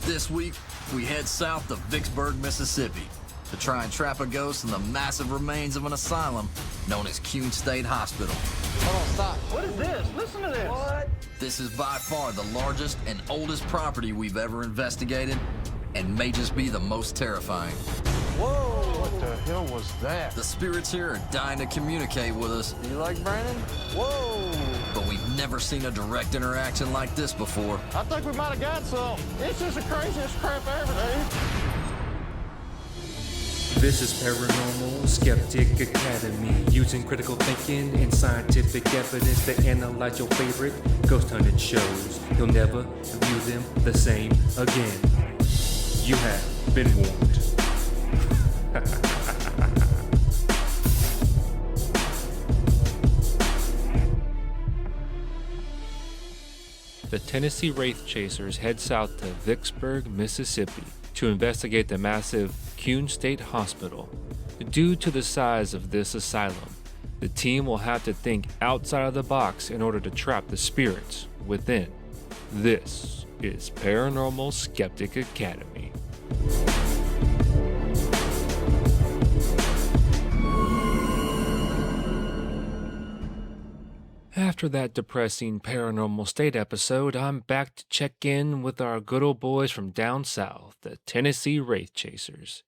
This week, we head south to Vicksburg, Mississippi, to try and trap a ghost in the massive remains of an asylum known as Kuhn State Hospital. Hold on, stop. What is this? Listen to this. What? This is by far the largest and oldest property we've ever investigated, and may just be the most terrifying. Whoa! What the hell was that? The spirits here are dying to communicate with us. Do you like Brandon? Whoa! But we've never seen a direct interaction like this before. I think we might have got some. It's just the craziest crap ever, dude. This is Paranormal Skeptic Academy, using critical thinking and scientific evidence to analyze your favorite ghost hunting shows. You'll never view them the same again. You have been warned. The Tennessee Wraith Chasers head south to Vicksburg, Mississippi to investigate the massive Kuhn State Hospital. Due to the size of this asylum, the team will have to think outside of the box in order to trap the spirits within. This is Paranormal Skeptic Academy. After that depressing Paranormal State episode, I'm back to check in with our good old boys from down south, the Tennessee Wraith Chasers.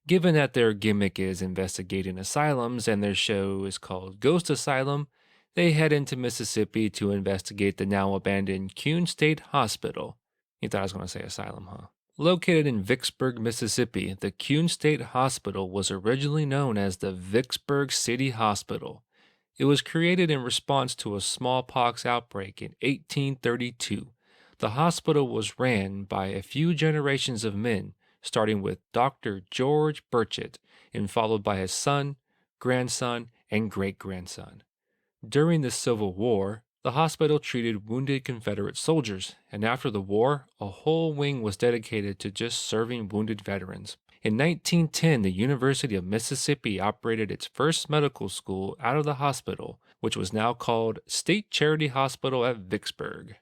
Given that their gimmick is investigating asylums and their show is called Ghost Asylum, they head into Mississippi to investigate the now abandoned Kuhn State Hospital. You thought I was going to say asylum, huh? Located in Vicksburg, Mississippi, the Kuhn State Hospital was originally known as the Vicksburg City Hospital. It was created in response to a smallpox outbreak in 1832. The hospital was ran by a few generations of men, starting with Dr. George Burchett and followed by his son, grandson, and great-grandson. During the Civil War, the hospital treated wounded Confederate soldiers, and after the war, a whole wing was dedicated to just serving wounded veterans. In 1910, the University of Mississippi operated its first medical school out of the hospital, which was now called State Charity Hospital at Vicksburg.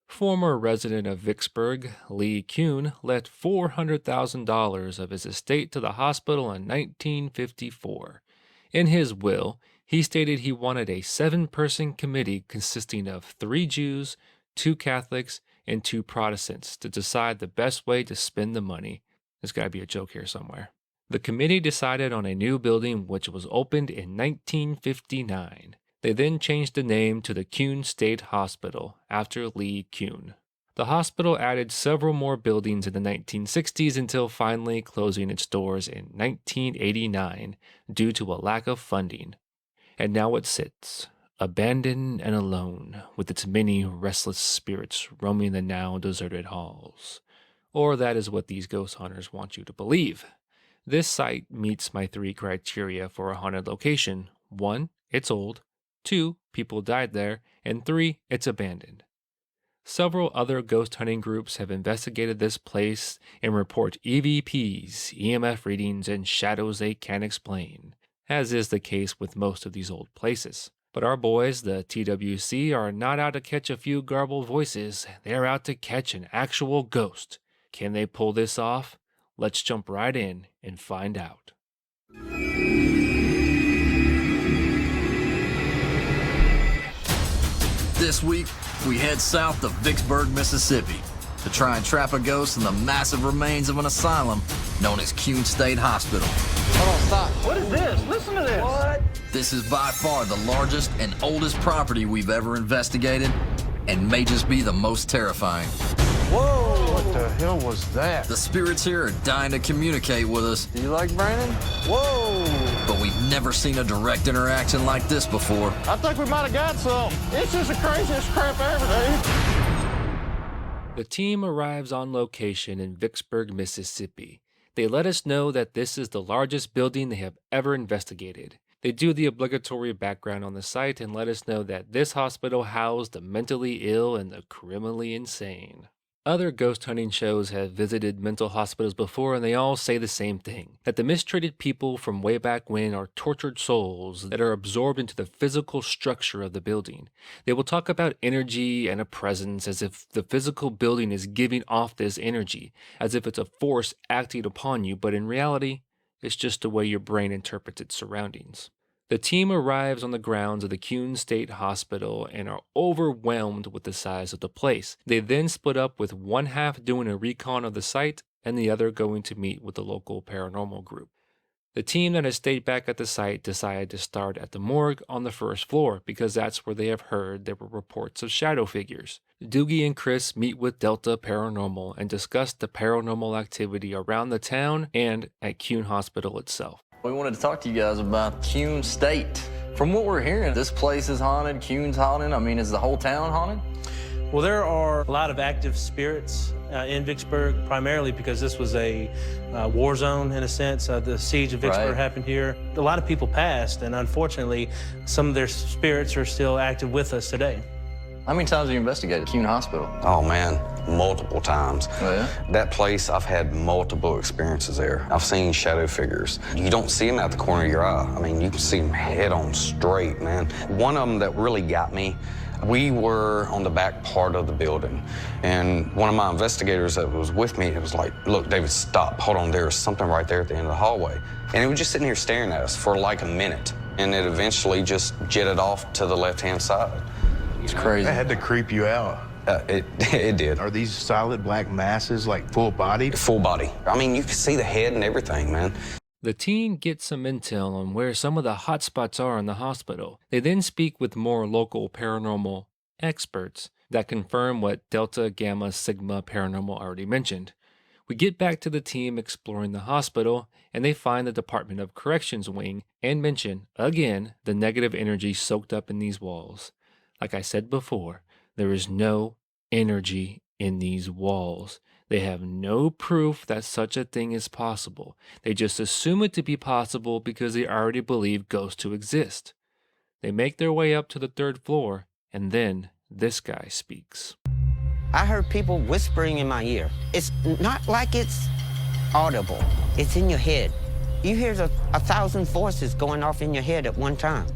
Former resident of Vicksburg, Lee Kuhn, left $400,000 of his estate to the hospital in 1954. In his will, he stated he wanted a 7-person committee consisting of 3 Jews, 2 Catholics, and 2 Protestants to decide the best way to spend the money. There's got to be a joke here somewhere. The committee decided on a new building which was opened in 1959. They then changed the name to the Kuhn State Hospital after Lee Kuhn. The hospital added several more buildings in the 1960s until finally closing its doors in 1989 due to a lack of funding. And now it sits, abandoned and alone, with its many restless spirits roaming the now deserted halls. Or that is what these ghost hunters want you to believe. This site meets my 3 criteria for a haunted location. 1, it's old. 2, people died there. And 3, it's abandoned. Several other ghost hunting groups have investigated this place and report EVPs, EMF readings, and shadows they can't explain, as is the case with most of these old places. But our boys, the TWC, are not out to catch a few garbled voices. They're out to catch an actual ghost. Can they pull this off? Let's jump right in and find out. This week, we head south to Vicksburg, Mississippi, to try and trap a ghost in the massive remains of an asylum known as Kuhn State Hospital. Hold on, stop. What is this? Listen to this. What? This is by far the largest and oldest property we've ever investigated, and may just be the most terrifying. Whoa! What the hell was that? The spirits here are dying to communicate with us. Do you like Brandon? Whoa! But we've never seen a direct interaction like this before. I think we might have got some. It's just the craziest crap ever, dude. The team arrives on location in Vicksburg, Mississippi. They let us know that this is the largest building they have ever investigated. They do the obligatory background on the site and let us know that this hospital housed the mentally ill and the criminally insane. Other ghost hunting shows have visited mental hospitals before, and they all say the same thing, that the mistreated people from way back when are tortured souls that are absorbed into the physical structure of the building. They will talk about energy and a presence as if the physical building is giving off this energy, as if it's a force acting upon you, but in reality, it's just the way your brain interprets its surroundings. The team arrives on the grounds of the Kuhn State Hospital and are overwhelmed with the size of the place. They then split up, with one half doing a recon of the site and the other going to meet with the local paranormal group. The team that has stayed back at the site decided to start at the morgue on the first floor because that's where they have heard there were reports of shadow figures. Doogie and Chris meet with Delta Paranormal and discuss the paranormal activity around the town and at Kuhn Hospital itself. We wanted to talk to you guys about Kuhn State. From what we're hearing, this place is haunted, Kuhn's haunted. I mean, is the whole town haunted? Well, there are a lot of active spirits in Vicksburg, primarily because this was a war zone in a sense. The siege of Vicksburg happened here. A lot of people passed, and unfortunately, some of their spirits are still active with us today. How many times have you investigated Kuhn Hospital? Oh, man, multiple times. Oh, yeah? That place, I've had multiple experiences there. I've seen shadow figures. You don't see them out the corner of your eye. I mean, you can see them head on straight, man. One of them that really got me, we were on the back part of the building, and one of my investigators that was with me, it was like, look, David, stop, hold on, there's something right there at the end of the hallway. And it was just sitting here staring at us for like a minute, and it eventually just jetted off to the left-hand side. It's crazy. That had to creep you out. It did. Are these solid black masses, like full-bodied? Full body. I mean, you can see the head and everything, man. The team gets some intel on where some of the hotspots are in the hospital. They then speak with more local paranormal experts that confirm what Delta, Gamma, Sigma Paranormal already mentioned. We get back to the team exploring the hospital, and they find the Department of Corrections wing and mention, again, the negative energy soaked up in these walls. Like I said before, there is no energy in these walls. They have no proof that such a thing is possible. They just assume it to be possible because they already believe ghosts to exist. They make their way up to the third floor, and then this guy speaks. I heard people whispering in my ear. It's not like it's audible. It's in your head. You hear 1,000 voices going off in your head at one time.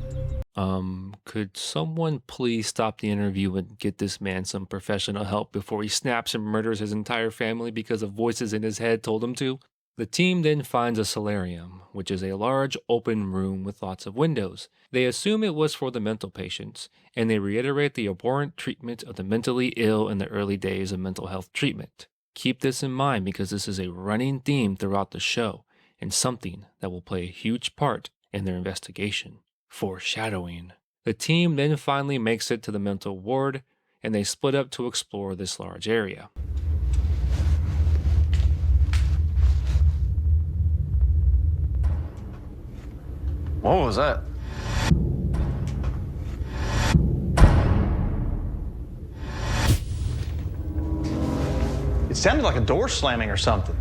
Could someone please stop the interview and get this man some professional help before he snaps and murders his entire family because of voices in his head told him to? The team then finds a solarium, which is a large open room with lots of windows. They assume it was for the mental patients, and they reiterate the abhorrent treatment of the mentally ill in the early days of mental health treatment. Keep this in mind because this is a running theme throughout the show, and something that will play a huge part in their investigation. Foreshadowing. The team then finally makes it to the mental ward, and they split up to explore this large area. What was that? It sounded like a door slamming or something.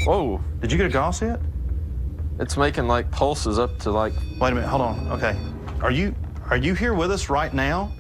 Whoa, Did you get a gauss hit? it's making like pulses up to like. Wait a minute, hold on. Okay. Are you here with us right now?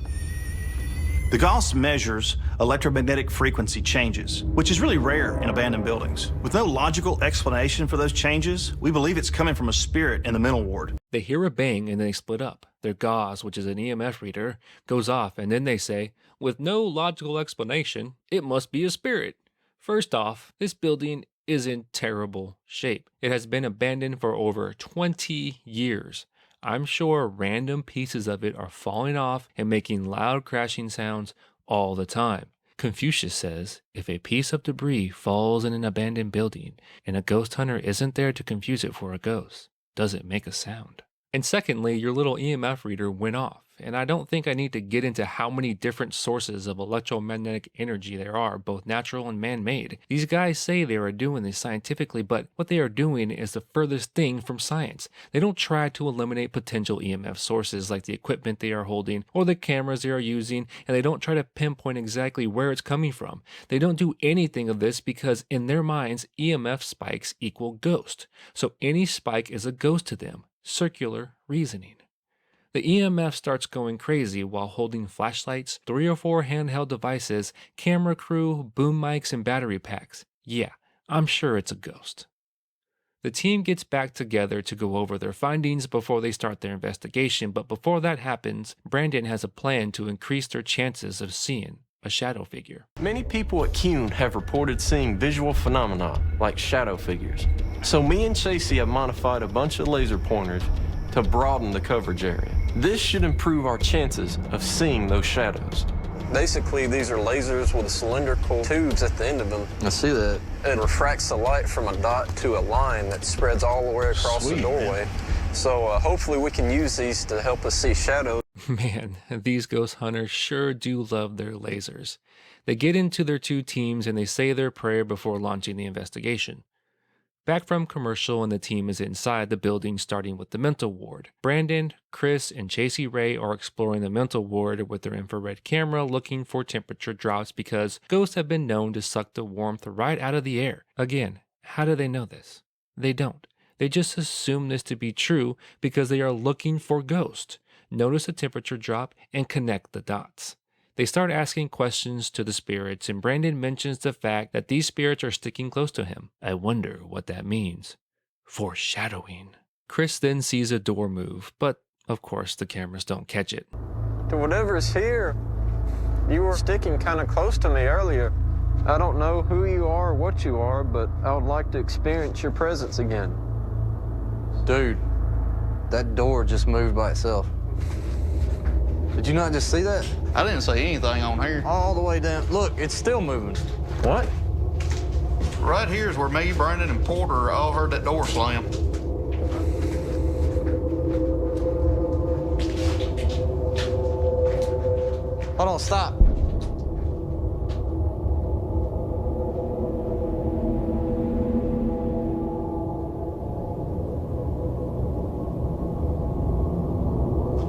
The gauss measures electromagnetic frequency changes, which is really rare in abandoned buildings. With no logical explanation for those changes, we believe it's coming from a spirit in the mental ward. They hear a bang and they split up. Their gauze, which is an EMF reader, goes off, and then they say, with no logical explanation, it must be a spirit. First off, this building is in terrible shape. It has been abandoned for over 20 years. I'm sure random pieces of it are falling off and making loud crashing sounds all the time. Confucius says, if a piece of debris falls in an abandoned building and a ghost hunter isn't there to confuse it for a ghost, does it make a sound? And secondly, your little EMF reader went off, and I don't think I need to get into how many different sources of electromagnetic energy there are, both natural and man-made. These guys say they are doing this scientifically, but what they are doing is the furthest thing from science. They don't try to eliminate potential EMF sources like the equipment they are holding or the cameras they are using, and they don't try to pinpoint exactly where it's coming from. They don't do anything of this because in their minds, EMF spikes equal ghost. So any spike is a ghost to them. Circular reasoning. The EMF starts going crazy while holding flashlights, 3 or 4 handheld devices, camera crew, boom mics, and battery packs. Yeah, I'm sure it's a ghost. The team gets back together to go over their findings before they start their investigation, but before that happens, Brandon has a plan to increase their chances of seeing a shadow figure. Many people at Kuhn have reported seeing visual phenomena like shadow figures. So me and Chasey have modified a bunch of laser pointers to broaden the coverage area. This should improve our chances of seeing those shadows. Basically, these are lasers with cylindrical tubes at the end of them. I see that. It refracts the light from a dot to a line that spreads all the way across the doorway. So hopefully we can use these to help us see shadows. Man, these ghost hunters sure do love their lasers. They get into their 2 teams and they say their prayer before launching the investigation. Back from commercial and the team is inside the building starting with the mental ward. Brandon, Chris, and Chasey Ray are exploring the mental ward with their infrared camera looking for temperature drops because ghosts have been known to suck the warmth right out of the air. Again, how do they know this? They don't. They just assume this to be true because they are looking for ghosts. Notice the temperature drop and connect the dots. They start asking questions to the spirits, and Brandon mentions the fact that these spirits are sticking close to him. I wonder what that means. Foreshadowing. Chris then sees a door move, but of course the cameras don't catch it. To whatever's here, you were sticking kind of close to me earlier. I don't know who you are or what you are, but I would like to experience your presence again. Dude, that door just moved by itself. Did you not just see that? I didn't see anything on here. All the way down. Look, it's still moving. What? Right here is where me, Brandon, and Porter all heard that door slam. Hold on, stop.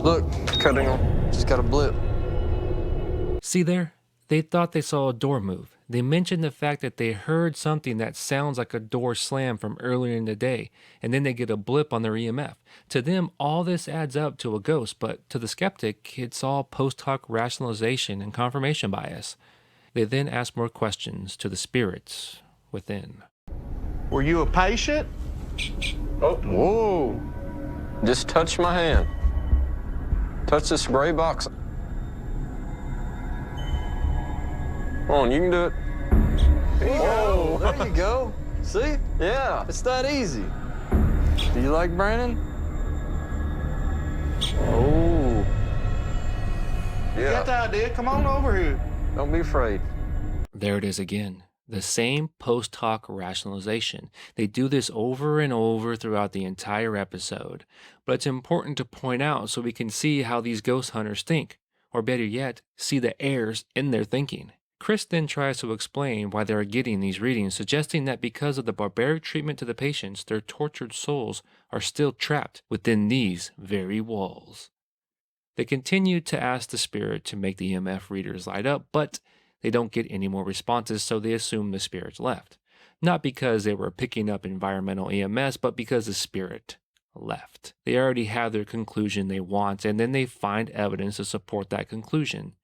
Look, Cutting on. just got a blip. See there? They thought they saw a door move. They mentioned the fact that they heard something that sounds like a door slam from earlier in the day, and then they get a blip on their EMF. To them, all this adds up to a ghost, but to the skeptic, it's all post hoc rationalization and confirmation bias. They then ask more questions to the spirits within. Were you a patient? Oh, Whoa. just touch my hand. Touch the spray box. Come on, you can do it. Oh, there you go. See? Yeah. It's that easy. Do you like Brandon? Oh. You got the idea? Come on over here. Don't be afraid. There it is again. The same post hoc rationalization. They do this over and over throughout the entire episode. But it's important to point out so we can see how these ghost hunters think, or better yet, see the errors in their thinking. Chris then tries to explain why they are getting these readings, suggesting that because of the barbaric treatment to the patients, their tortured souls are still trapped within these very walls. They continue to ask the spirit to make the EMF readers light up, but they don't get any more responses, so they assume the spirits left. Not because they were picking up environmental EMS, but because the spirit left. They already have their conclusion they want, and then they find evidence to support that conclusion.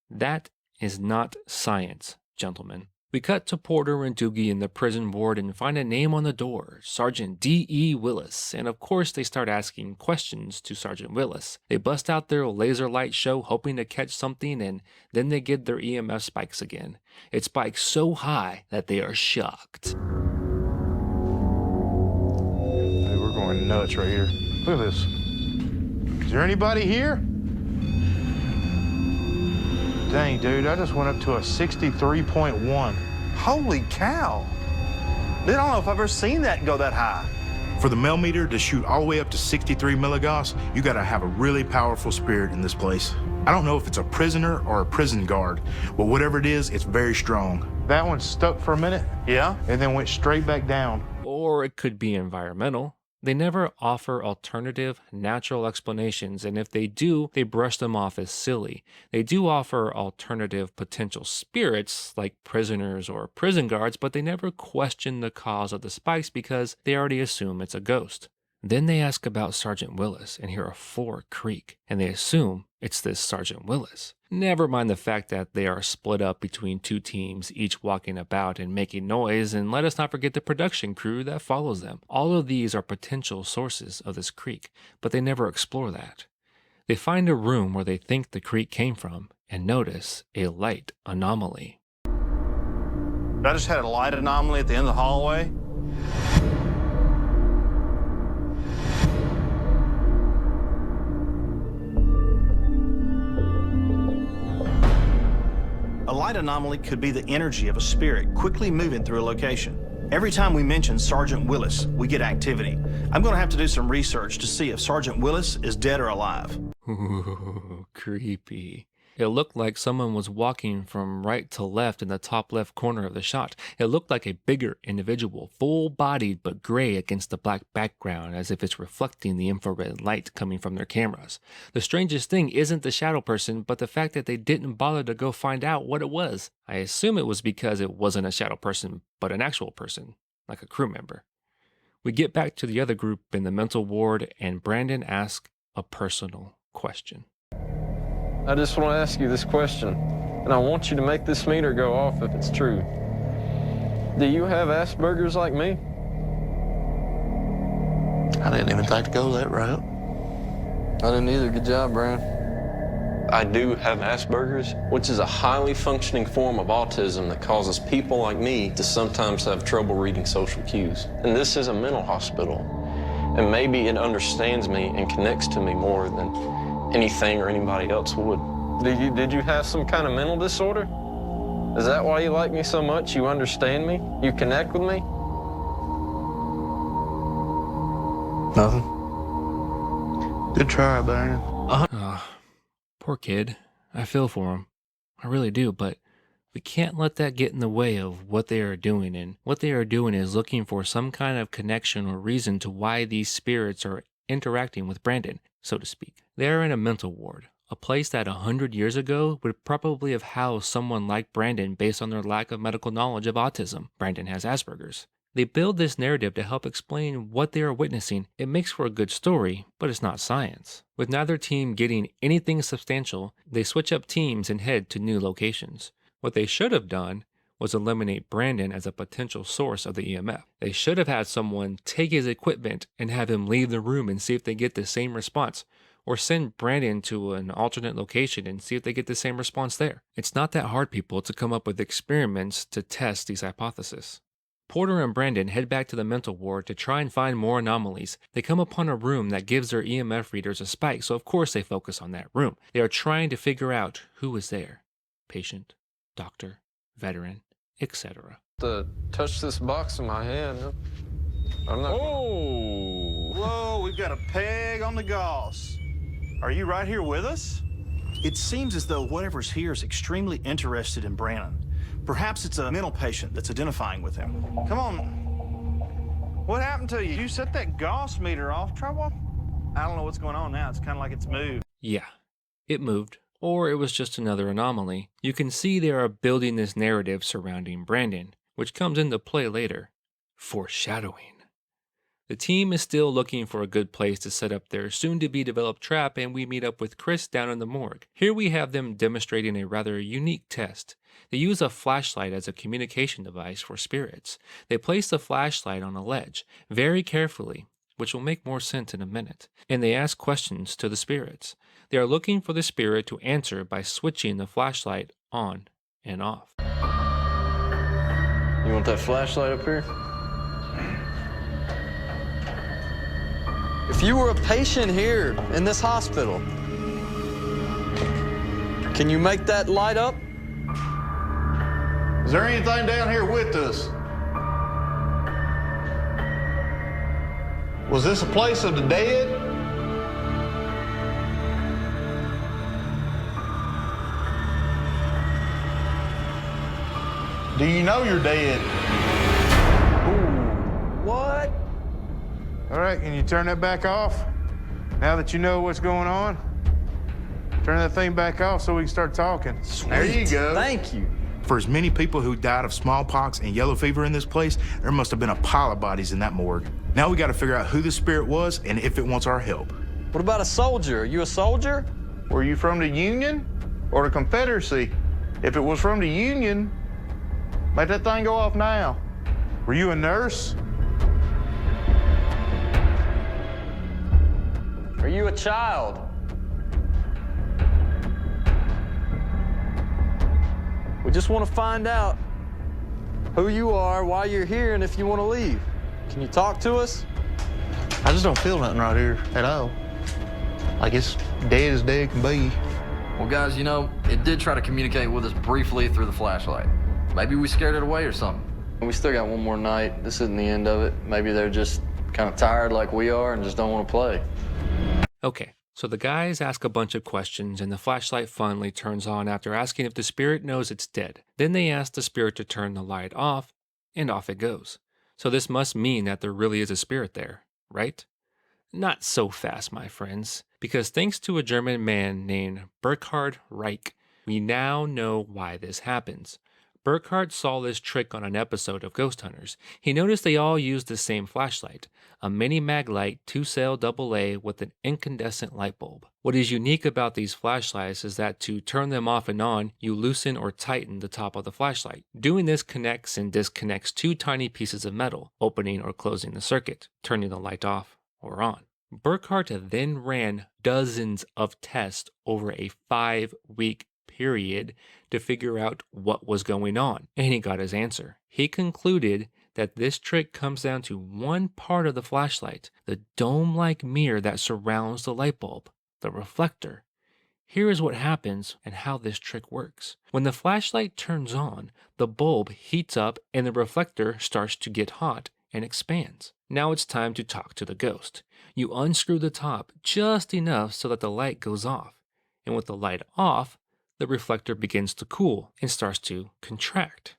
That is not science, gentlemen. We cut to Porter and Doogie in the prison ward and find a name on the door, Sergeant D.E. Willis, and of course they start asking questions to Sergeant Willis. They bust out their laser light show hoping to catch something, and then they get their EMF spikes again. It spikes so high that they are shocked. Hey, we're going nuts right here. Look at this. Is there anybody here? Dang, dude, I just went up to a 63.1. Holy cow. Dude, I don't know if I've ever seen that go that high. For the millimeter to shoot all the way up to 63 milligauss, you gotta have a really powerful spirit in this place. I don't know if it's a prisoner or a prison guard, but whatever it is, it's very strong. That one stuck for a minute Yeah? and then went straight back down. Or it could be environmental. They never offer alternative, natural explanations, and if they do, they brush them off as silly. They do offer alternative potential spirits, like prisoners or prison guards, but they never question the cause of the spikes because they already assume it's a ghost. Then they ask about Sergeant Willis and hear a fork creak, and they assume it's this Sergeant Willis. Never mind the fact that they are split up between two teams, each walking about and making noise, and let us not forget the production crew that follows them. All of these are potential sources of this creak, but they never explore that. They find a room where they think the creak came from and notice a light anomaly. I just had a light anomaly at the end of the hallway. A light anomaly could be the energy of a spirit quickly moving through a location. Every time we mention Sergeant Willis, we get activity. I'm going to have to do some research to see if Sergeant Willis is dead or alive. Ooh, creepy. It looked like someone was walking from right to left in the top left corner of the shot. It looked like a bigger individual, full-bodied but gray against the black background, as if it's reflecting the infrared light coming from their cameras. The strangest thing isn't the shadow person, but the fact that they didn't bother to go find out what it was. I assume it was because it wasn't a shadow person, but an actual person, like a crew member. We get back to the other group in the mental ward, and Brandon asks a personal question. I just want to ask you this question, and I want you to make this meter go off if it's true. Do you have Asperger's like me? I didn't even think to go that route. I didn't either. Good job, Brian. I do have Asperger's, which is a highly functioning form of autism that causes people like me to sometimes have trouble reading social cues. And this is a mental hospital, and maybe it understands me and connects to me more than anything or anybody else would. Did you have some kind of mental disorder? Is that why you like me so much? You understand me? You connect with me? Nothing. Good try, Brian. Poor kid. I feel for him. I really do, but we can't let that get in the way of what they are doing, and what they are doing is looking for some kind of connection or reason to why these spirits are interacting with Brandon, so to speak. They are in a mental ward, a place that 100 years ago would probably have housed someone like Brandon based on their lack of medical knowledge of autism. Brandon has Asperger's. They build this narrative to help explain what they are witnessing. It makes for a good story, but it's not science. With neither team getting anything substantial, they switch up teams and head to new locations. What they should have done was eliminate Brandon as a potential source of the EMF. They should have had someone take his equipment and have him leave the room and see if they get the same response, or send Brandon to an alternate location and see if they get the same response there. It's not that hard, people, to come up with experiments to test these hypotheses. Porter and Brandon head back to the mental ward to try and find more anomalies. They come upon a room that gives their EMF readers a spike, so of course they focus on that room. They are trying to figure out who is there. Patient, doctor, veteran, etc. To touch this box in my hand. I'm not. Oh! Whoa, we've got a peg on the gauze. Are you right here with us? It seems as though whatever's here is extremely interested in Brandon. Perhaps it's a mental patient that's identifying with him. Come on. What happened to you? You set that Gauss meter off. Try walk. I don't know what's going on now. It's kind of like it's moved. Yeah, it moved. Or it was just another anomaly. You can see they are building this narrative surrounding Brandon, which comes into play later. Foreshadowing. The team is still looking for a good place to set up their soon-to-be-developed trap, and we meet up with Chris down in the morgue. Here we have them demonstrating a rather unique test. They use a flashlight as a communication device for spirits. They place the flashlight on a ledge, very carefully, which will make more sense in a minute, and they ask questions to the spirits. They are looking for the spirit to answer by switching the flashlight on and off. You want that flashlight up here? If you were a patient here in this hospital, can you make that light up? Is there anything down here with us? Was this a place of the dead? Do you know you're dead? Ooh, what? All right, can you turn that back off? Now that you know what's going on, turn that thing back off so we can start talking. Sweet. There you go. Thank you. For as many people who died of smallpox and yellow fever in this place, there must have been a pile of bodies in that morgue. Now we got to figure out who the spirit was and if it wants our help. What about a soldier? Are you a soldier? Were you from the Union or the Confederacy? If it was from the Union, make that thing go off now. Were you a nurse? Are you a child? We just want to find out who you are, why you're here, and if you want to leave. Can you talk to us? I just don't feel nothing right here at all. Like it's dead as dead can be. Well, guys, you know, it did try to communicate with us briefly through the flashlight. Maybe we scared it away or something. We still got one more night. This isn't the end of it. Maybe they're just kind of tired like we are and just don't want to play. Okay, so the guys ask a bunch of questions and the flashlight finally turns on after asking if the spirit knows it's dead. Then they ask the spirit to turn the light off, and off it goes. So this must mean that there really is a spirit there, right? Not so fast, my friends, because thanks to a German man named Burkhard Reich, we now know why this happens. Burkhard saw this trick on an episode of Ghost Hunters. He noticed they all used the same flashlight, a mini mag light 2-cell AA with an incandescent light bulb. What is unique about these flashlights is that to turn them off and on, you loosen or tighten the top of the flashlight. Doing this connects and disconnects two tiny pieces of metal, opening or closing the circuit, turning the light off or on. Burkhard then ran dozens of tests over a 5-week period to figure out what was going on, and he got his answer. He concluded that this trick comes down to one part of the flashlight, the dome-like mirror that surrounds the light bulb, the reflector. Here is what happens and how this trick works. When the flashlight turns on, the bulb heats up and the reflector starts to get hot and expands. Now it's time to talk to the ghost. You unscrew the top just enough so that the light goes off, and with the light off, the reflector begins to cool and starts to contract.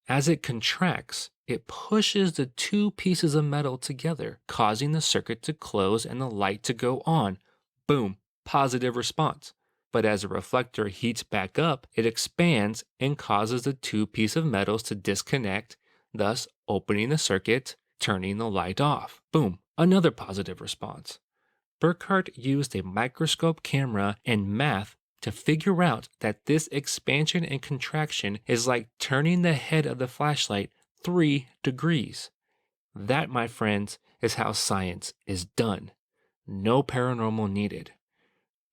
As it contracts, it pushes the two pieces of metal together, causing the circuit to close and the light to go on. Boom, positive response. But as the reflector heats back up, it expands and causes the two pieces of metals to disconnect, thus opening the circuit, turning the light off. Boom, another positive response. Burkhard used a microscope camera and math to figure out that this expansion and contraction is like turning the head of the flashlight 3 degrees. That, my friends, is how science is done. No paranormal needed.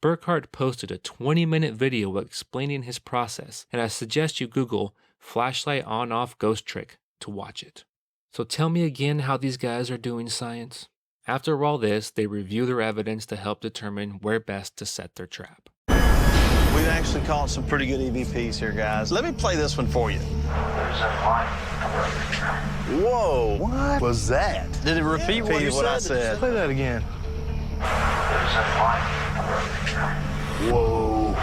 Burkhard posted a 20-minute video explaining his process, and I suggest you Google flashlight on-off ghost trick to watch it. So tell me again how these guys are doing science. After all this, they review their evidence to help determine where best to set their trap. We've actually caught some pretty good EVPs here, guys. Let me play this one for you. Whoa, what was that? Did it repeat what you I said? Play that again. Whoa.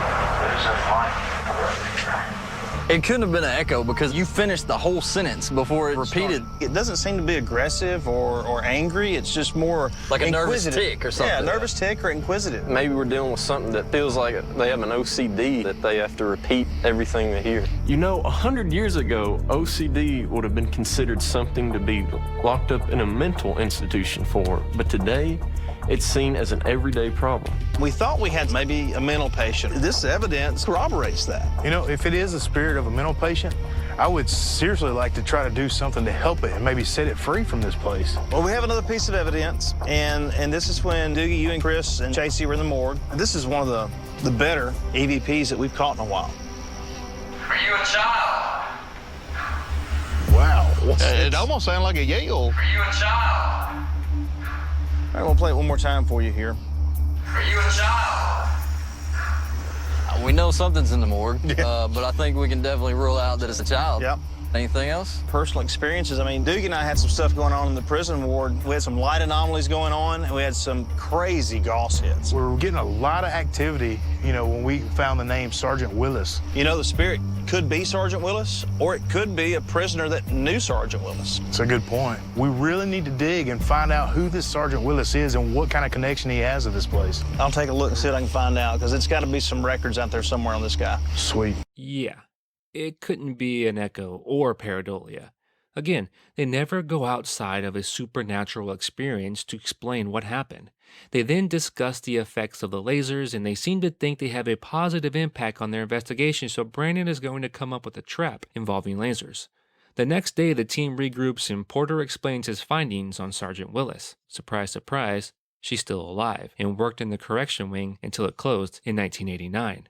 It couldn't have been an echo because you finished the whole sentence before it repeated. It doesn't seem to be aggressive or angry. It's just more Like a nervous tick or something. Yeah, nervous tick or inquisitive. Maybe we're dealing with something that feels like they have an OCD, that they have to repeat everything they hear. You know, 100 years ago, OCD would have been considered something to be locked up in a mental institution for, but today, it's seen as an everyday problem. We thought we had maybe a mental patient. This evidence corroborates that. You know, if it is the spirit of a mental patient, I would seriously like to try to do something to help it and maybe set it free from this place. Well, we have another piece of evidence, and this is when Doogie, you and Chris and Chasey were in the morgue. This is one of the better EVPs that we've caught in a while. Are you a child? Wow. It almost sounded like a yell. Are you a child? All right, we'll play it one more time for you here. Are you a child? We know something's in the morgue, but I think we can definitely rule out that it's a child. Yep. Anything else? Personal experiences. I mean, Doogie and I had some stuff going on in the prison ward. We had some light anomalies going on, and we had some crazy Gauss hits. We were getting a lot of activity, you know, when we found the name Sergeant Willis. You know, the spirit could be Sergeant Willis, or it could be a prisoner that knew Sergeant Willis. It's a good point. We really need to dig and find out who this Sergeant Willis is and what kind of connection he has to this place. I'll take a look and see what I can find out, because it's got to be some records out there somewhere on this guy. Sweet. Yeah, it couldn't be an echo or pareidolia. Again, they never go outside of a supernatural experience to explain what happened. They then discuss the effects of the lasers, and they seem to think they have a positive impact on their investigation, so Brandon is going to come up with a trap involving lasers. The next day, the team regroups and Porter explains his findings on Sergeant Willis. Surprise, surprise, she's still alive and worked in the correction wing until it closed in 1989.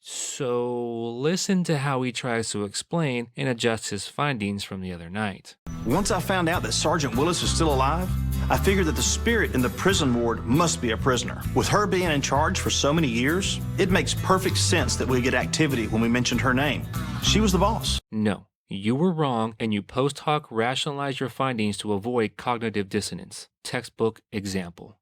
So listen to how he tries to explain and adjust his findings from the other night. Once I found out that Sergeant Willis was still alive, I figured that the spirit in the prison ward must be a prisoner. With her being in charge for so many years, it makes perfect sense that we get activity when we mentioned her name. She was the boss. No. You were wrong, and you post hoc rationalize your findings to avoid cognitive dissonance. Textbook example.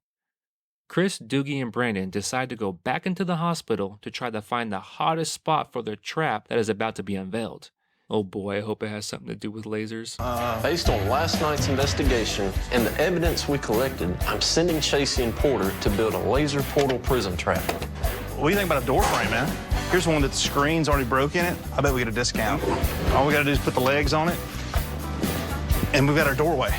Chris, Doogie, and Brandon decide to go back into the hospital to try to find the hottest spot for their trap that is about to be unveiled. Oh boy, I hope it has something to do with lasers. Based on last night's investigation and the evidence we collected, I'm sending Chasey and Porter to build a laser portal prison trap. What do you think about a door frame, man? Here's one that the screen's already broke in it. I bet we get a discount. All we gotta do is put the legs on it, and we've got our doorway.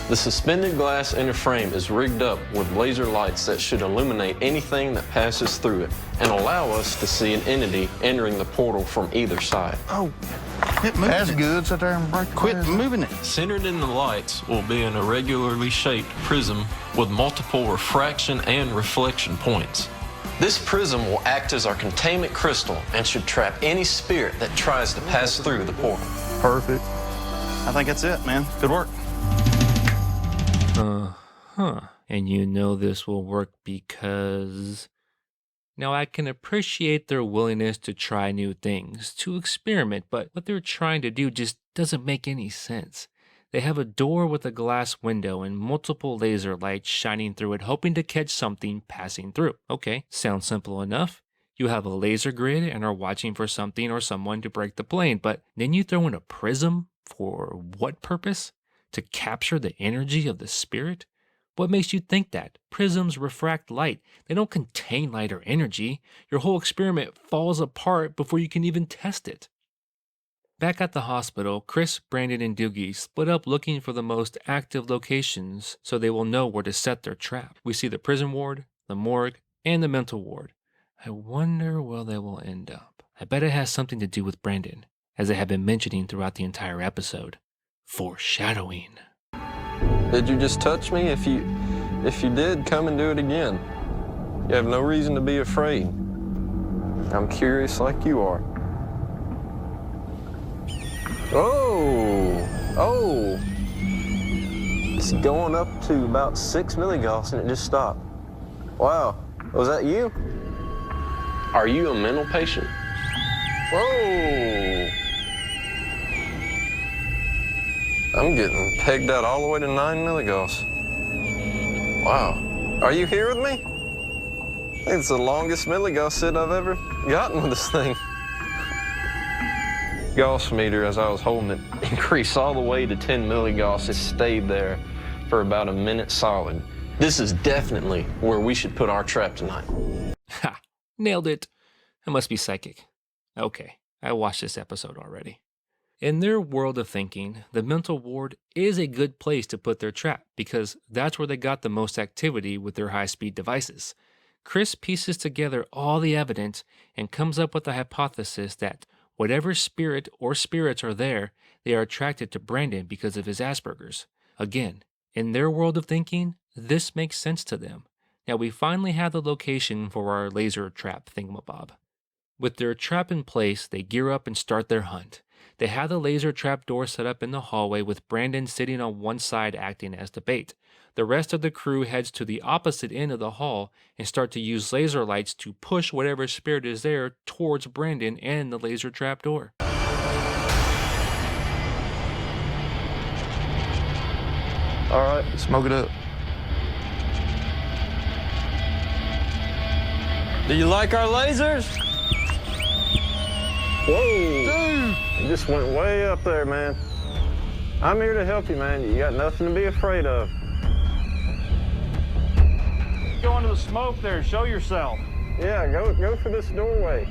The suspended glass inner frame is rigged up with laser lights that should illuminate anything that passes through it and allow us to see an entity entering the portal from either side. Oh, quit moving That's good. Sit there and break the Quit glass. moving it. Centered in the lights will be an irregularly shaped prism with multiple refraction and reflection points. This prism will act as our containment crystal and should trap any spirit that tries to pass through the portal. Perfect. I think that's it, man. Good work. And you know this will work because... Now, I can appreciate their willingness to try new things, to experiment, but what they're trying to do just doesn't make any sense. They have a door with a glass window and multiple laser lights shining through it, hoping to catch something passing through. Okay, sounds simple enough. You have a laser grid and are watching for something or someone to break the plane, but then you throw in a prism? For what purpose? To capture the energy of the spirit? What makes you think that? Prisms refract light. They don't contain light or energy. Your whole experiment falls apart before you can even test it. Back at the hospital, Chris, Brandon, and Doogie split up looking for the most active locations so they will know where to set their trap. We see the prison ward, the morgue, and the mental ward. I wonder where they will end up. I bet it has something to do with Brandon, as they have been mentioning throughout the entire episode. Foreshadowing. Did you just touch me? If you did, come and do it again. You have no reason to be afraid. I'm curious like you are. Oh! It's going up to about 6 milligauss and it just stopped. Wow, was that you? Are you a mental patient? Whoa! I'm getting pegged out all the way to 9 milligauss. Wow. Are you here with me? I think it's the longest milligauss sit I've ever gotten with this thing. Gauss meter, as I was holding it, increased all the way to 10 milligauss. It stayed there for about a minute solid. This is definitely where we should put our trap tonight. Ha! Nailed it. I must be psychic. Okay, I watched this episode already. In their world of thinking, the mental ward is a good place to put their trap because that's where they got the most activity with their high-speed devices. Chris pieces together all the evidence and comes up with the hypothesis that whatever spirit or spirits are there, they are attracted to Brandon because of his Asperger's. Again, in their world of thinking, this makes sense to them. Now we finally have the location for our laser trap thingamabob. With their trap in place, they gear up and start their hunt. They have the laser trap door set up in the hallway with Brandon sitting on one side acting as the bait. The rest of the crew heads to the opposite end of the hall and start to use laser lights to push whatever spirit is there towards Brandon and the laser trap door. All right, smoke it up. Do you like our lasers? Whoa! Dude! You just went way up there, man. I'm here to help you, man. You got nothing to be afraid of. Go into the smoke there. Show yourself. Yeah, go for this doorway.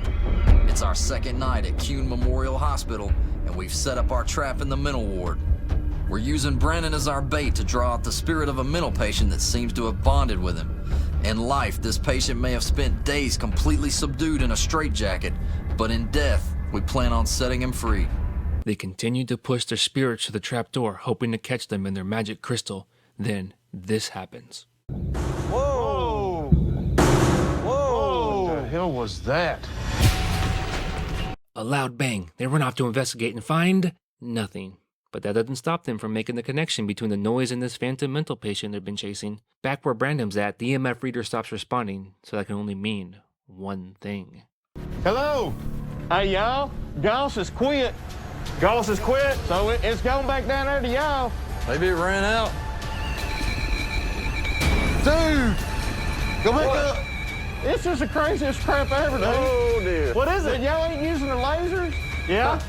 It's our second night at Kuhn Memorial Hospital, and we've set up our trap in the mental ward. We're using Brandon as our bait to draw out the spirit of a mental patient that seems to have bonded with him. In life, this patient may have spent days completely subdued in a straitjacket, but in death, we plan on setting him free. They continue to push their spirits to the trapdoor, hoping to catch them in their magic crystal. Then, this happens. Whoa! Whoa! What the hell was that? A loud bang. They run off to investigate and find nothing. But that doesn't stop them from making the connection between the noise and this phantom mental patient they've been chasing. Back where Brandon's at, the EMF reader stops responding, so that can only mean one thing. Hello? Hey, y'all. Goss has quit. Goss has quit, so it's going back down there to y'all. Maybe it ran out. Dude! Go back up. It's just the craziest crap ever, dude. Oh, dear. What is it? Y'all ain't using the lasers? Yeah.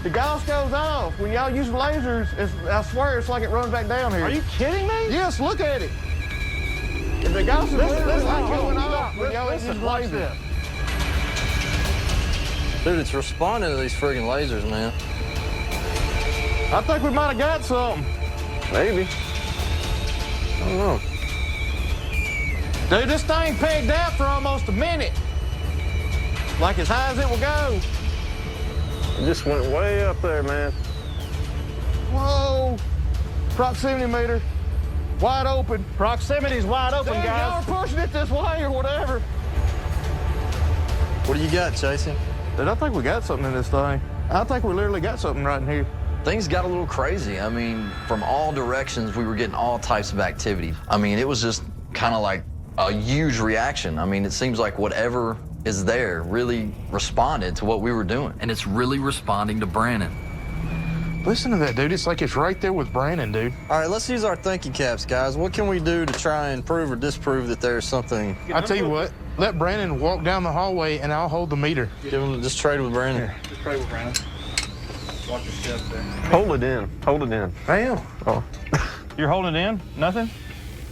The Goss goes off. When y'all use the lasers, I swear it's like it runs back down here. Are you kidding me? Yes, look at it. If the Goss is literally like going off when y'all ain't using lasers. Dude, it's responding to these friggin' lasers, man. I think we might have got something. Maybe. I don't know. Dude, this thing pegged out for almost a minute. Like as high as it will go. It just went way up there, man. Whoa. Proximity meter. Wide open. Proximity's wide open, guys. Y'all are pushing it this way or whatever. What do you got, Chasey? Dude, I think we got something in this thing. I think we literally got something right in here. Things got a little crazy. I mean, from all directions, we were getting all types of activity. I mean, it was just kind of like a huge reaction. I mean, it seems like whatever is there really responded to what we were doing. And it's really responding to Brandon. Listen to that, dude. It's like it's right there with Brandon, dude. All right, let's use our thinking caps, guys. What can we do to try and prove or disprove that there's something? I tell you what, let Brandon walk down the hallway and I'll hold the meter. Give him, just trade with Brandon. Here. Just trade with Brandon. Watch your steps there. Hold it in. Hold it in. I am. Oh. You're holding it in? Nothing?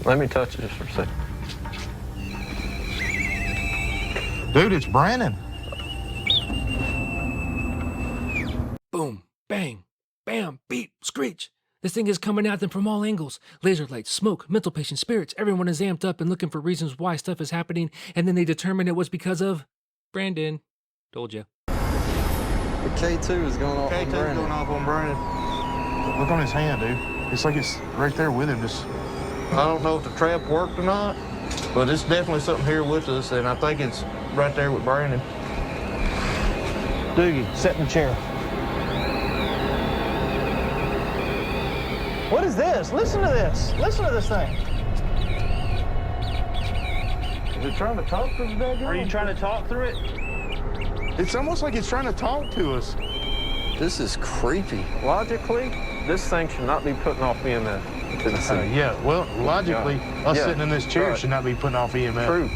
Let me touch it just for a second. Dude, it's Brandon. Boom, bang, bam, beep, screech. This thing is coming at them from all angles. Laser lights, smoke, mental patient, spirits. Everyone is amped up and looking for reasons why stuff is happening, and then they determine it was because of Brandon. Told you. The K2 is going off on K2's Brandon. going off on Brandon. Look on his hand, dude. It's like it's right there with him. Just. I don't know if the trap worked or not, but it's definitely something here with us, and I think it's right there with Brandon. Doogie, sit in the chair. What is this? Listen to this. Listen to this thing. Is it trying to talk through the dead? Are you trying to talk through it? It's almost like it's trying to talk to us. This is creepy. Logically, this thing should not be putting off EMF. Yeah, well, logically, us sitting in this chair should not be putting off EMF. True.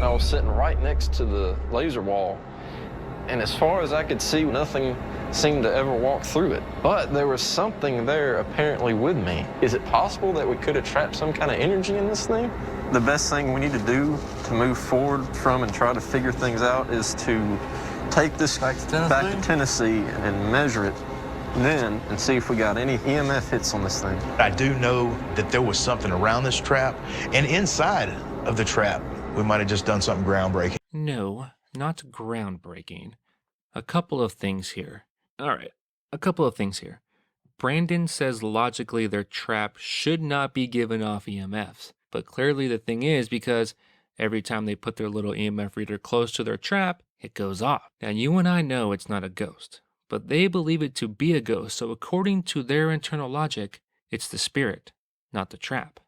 I was sitting right next to the laser wall, and as far as I could see, nothing seemed to ever walk through it. But there was something there apparently with me. Is it possible that we could have trapped some kind of energy in this thing? The best thing we need to do to move forward from and try to figure things out is to take this back to Tennessee and measure it then and see if we got any EMF hits on this thing. I do know that there was something around this trap, and inside of the trap, we might have just done something groundbreaking. No, not groundbreaking. A couple of things here. All right, a couple of things here. Brandon says logically their trap should not be giving off EMFs, but clearly the thing is because every time they put their little EMF reader close to their trap, it goes off. Now you and I know it's not a ghost, but they believe it to be a ghost, so according to their internal logic, it's the spirit, not the trap.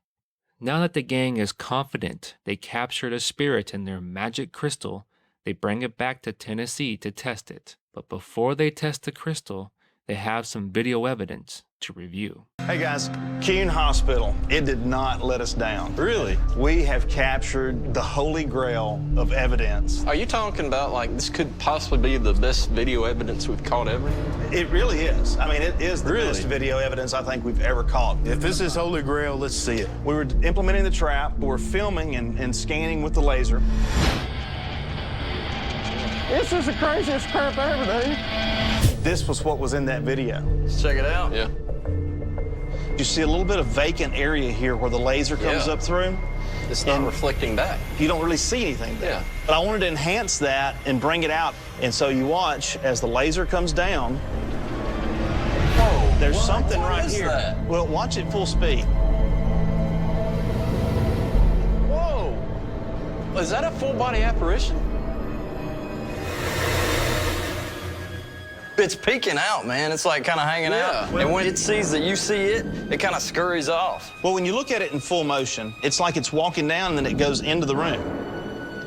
Now that the gang is confident they captured a spirit in their magic crystal, they bring it back to Tennessee to test it. But before they test the crystal, they have some video evidence to review. Hey guys, Kuhn Hospital, it did not let us down. Really? We have captured the holy grail of evidence. Are you talking about like this could possibly be the best video evidence we've caught ever? It really is. I mean, it is the best video evidence I think we've ever caught. If this is holy grail, let's see it. We were implementing the trap, we're filming and scanning with the laser. It's just the craziest crap ever, dude. This was what was in that video. Let's check it out. Yeah. You see a little bit of vacant area here where the laser comes up through. It's not reflecting back. You don't really see anything there. Yeah. But I wanted to enhance that and bring it out. And so you watch as the laser comes down. Whoa, there's something right here. That? Well, watch it full speed. Whoa! Is that a full body apparition? It's peeking out, man. It's like kind of hanging out. And when it sees that you see it, it kind of scurries off. Well, when you look at it in full motion, it's like it's walking down and then it goes into the room.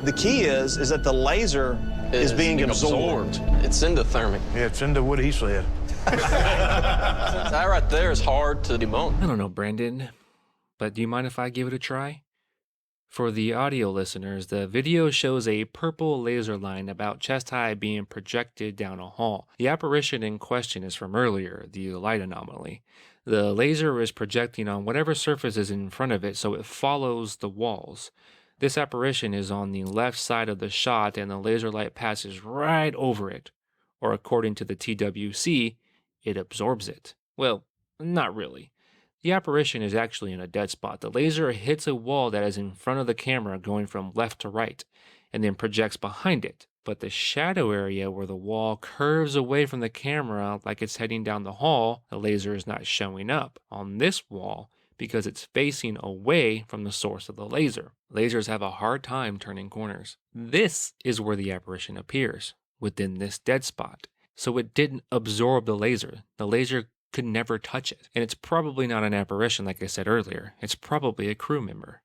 The key is that the laser is being absorbed. It's endothermic. Yeah, it's into what he said. That right there is hard to debunk. I don't know, Brandon, but do you mind if I give it a try? For the audio listeners, the video shows a purple laser line about chest high being projected down a hall. The apparition in question is from earlier, the light anomaly. The laser is projecting on whatever surface is in front of it, so it follows the walls. This apparition is on the left side of the shot, and the laser light passes right over it. Or according to the TWC, it absorbs it. Well, not really. The apparition is actually in a dead spot. The laser hits a wall that is in front of the camera going from left to right, and then projects behind it. But the shadow area where the wall curves away from the camera like it's heading down the hall, the laser is not showing up on this wall because it's facing away from the source of the laser. Lasers have a hard time turning corners. This is where the apparition appears, within this dead spot. So it didn't absorb the laser. The laser could never touch it. And it's probably not an apparition like I said earlier. It's probably a crew member.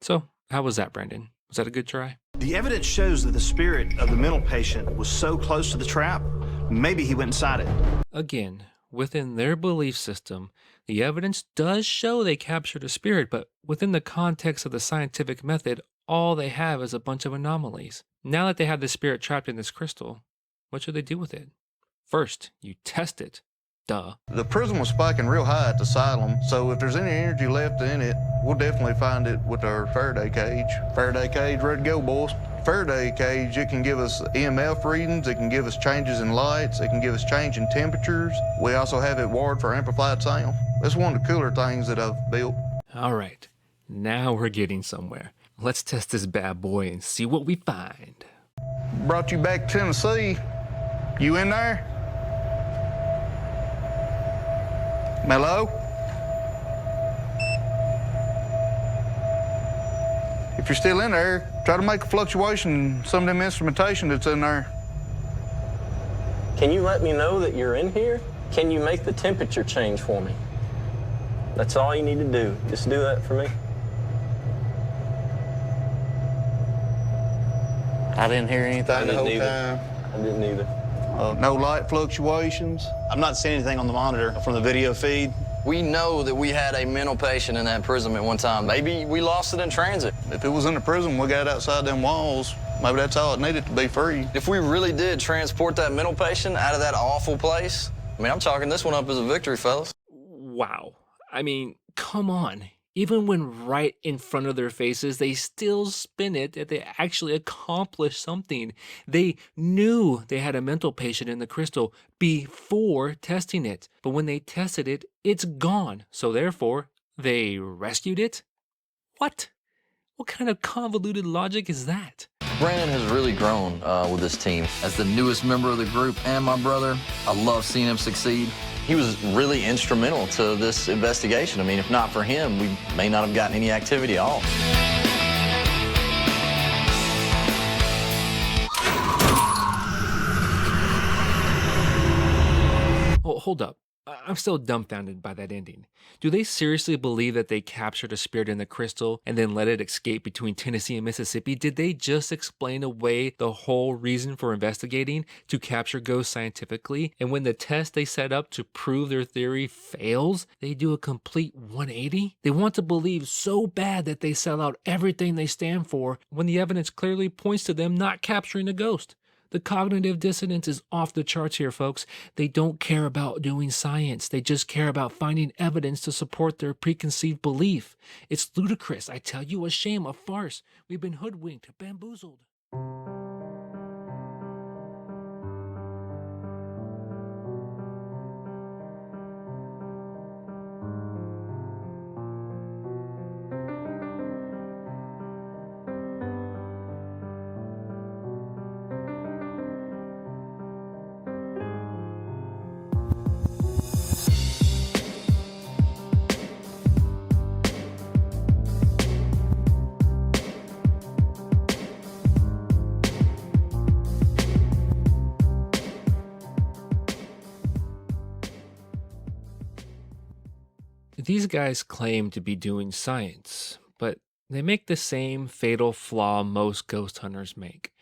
So, how was that, Brandon? Was that a good try? The evidence shows that the spirit of the mental patient was so close to the trap, maybe he went inside it. Again, within their belief system, the evidence does show they captured a spirit, but within the context of the scientific method, all they have is a bunch of anomalies. Now that they have the spirit trapped in this crystal, what should they do with it? First, you test it. Duh. The prism was spiking real high at the asylum, so if there's any energy left in it, we'll definitely find it with our Faraday cage. Faraday cage, ready to go, boys. Faraday cage, it can give us EMF readings, it can give us changes in lights, it can give us change in temperatures. We also have it wired for amplified sound. That's one of the cooler things that I've built. All right, now we're getting somewhere. Let's test this bad boy and see what we find. Brought you back to Tennessee. You in there? Mello? If you're still in there, try to make a fluctuation in some of them instrumentation that's in there. Can you let me know that you're in here? Can you make the temperature change for me? That's all you need to do. Just do that for me. I didn't hear anything the whole time. I didn't either. No light fluctuations. I'm not seeing anything on the monitor from the video feed. We know that we had a mental patient in that prism at one time. Maybe we lost it in transit. If it was in the prison, we got it outside them walls. Maybe that's all it needed to be free. If we really did transport that mental patient out of that awful place, I mean, I'm chalking this one up as a victory, fellas. Wow. I mean, come on. Even when right in front of their faces, they still spin it that they actually accomplished something. They knew they had a mental patient in the crystal before testing it. But when they tested it, it's gone. So therefore, they rescued it? What? What kind of convoluted logic is that? Brandon has really grown with this team. As the newest member of the group and my brother, I love seeing him succeed. He was really instrumental to this investigation. I mean, if not for him, we may not have gotten any activity at all. Well, hold up. I'm still dumbfounded by that ending. Do they seriously believe that they captured a spirit in the crystal and then let it escape between Tennessee and Mississippi? Did they just explain away the whole reason for investigating to capture ghosts scientifically? And when the test they set up to prove their theory fails, they do a complete 180? They want to believe so bad that they sell out everything they stand for when the evidence clearly points to them not capturing a ghost. The cognitive dissonance is off the charts here, folks. They don't care about doing science. They just care about finding evidence to support their preconceived belief. It's ludicrous. I tell you, a shame, a farce. We've been hoodwinked, bamboozled. These guys claim to be doing science, but they make the same fatal flaw most ghost hunters make.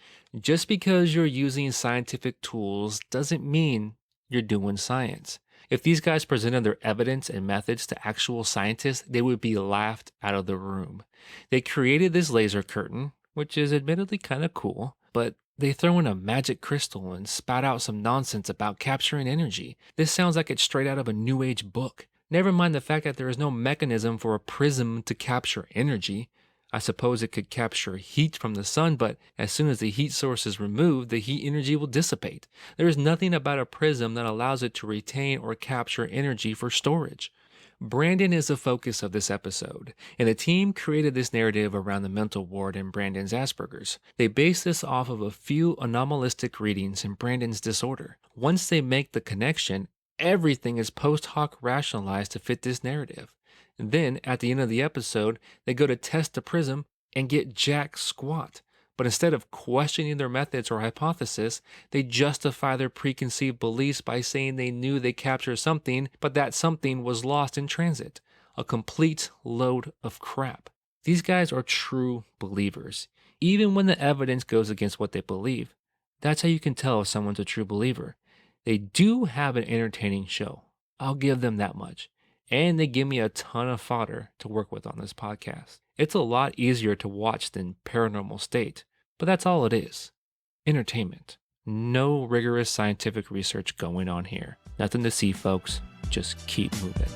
Just because you're using scientific tools doesn't mean you're doing science. If these guys presented their evidence and methods to actual scientists, they would be laughed out of the room. They created this laser curtain, which is admittedly kind of cool, but they throw in a magic crystal and spout out some nonsense about capturing energy. This sounds like it's straight out of a New Age book. Never mind the fact that there is no mechanism for a prism to capture energy. I suppose it could capture heat from the sun, but as soon as the heat source is removed, the heat energy will dissipate. There is nothing about a prism that allows it to retain or capture energy for storage. Brandon is the focus of this episode, and the team created this narrative around the mental ward in Brandon's Asperger's. They base this off of a few anomalistic readings in Brandon's disorder. Once they make the connection, everything is post hoc rationalized to fit this narrative. And then, at the end of the episode, they go to test the prism and get jack squat. But instead of questioning their methods or hypothesis, they justify their preconceived beliefs by saying they knew they captured something, but that something was lost in transit. A complete load of crap. These guys are true believers, even when the evidence goes against what they believe. That's how you can tell if someone's a true believer. They do have an entertaining show. I'll give them that much. And they give me a ton of fodder to work with on this podcast. It's a lot easier to watch than Paranormal State, but that's all it is. Entertainment. No rigorous scientific research going on here. Nothing to see, folks. Just keep moving.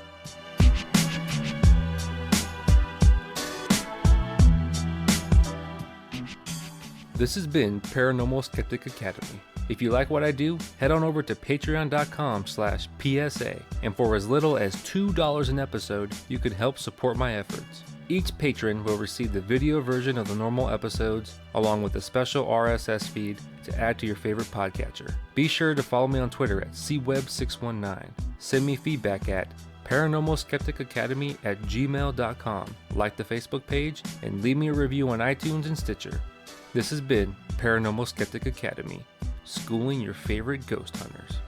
This has been Paranormal Skeptic Academy. If you like what I do, head on over to patreon.com/PSA, and for as little as $2 an episode, you can help support my efforts. Each patron will receive the video version of the normal episodes, along with a special RSS feed to add to your favorite podcatcher. Be sure to follow me on Twitter at cweb619. Send me feedback at paranormalskepticacademy@gmail.com. Like the Facebook page, and leave me a review on iTunes and Stitcher. This has been Paranormal Skeptic Academy, schooling your favorite ghost hunters.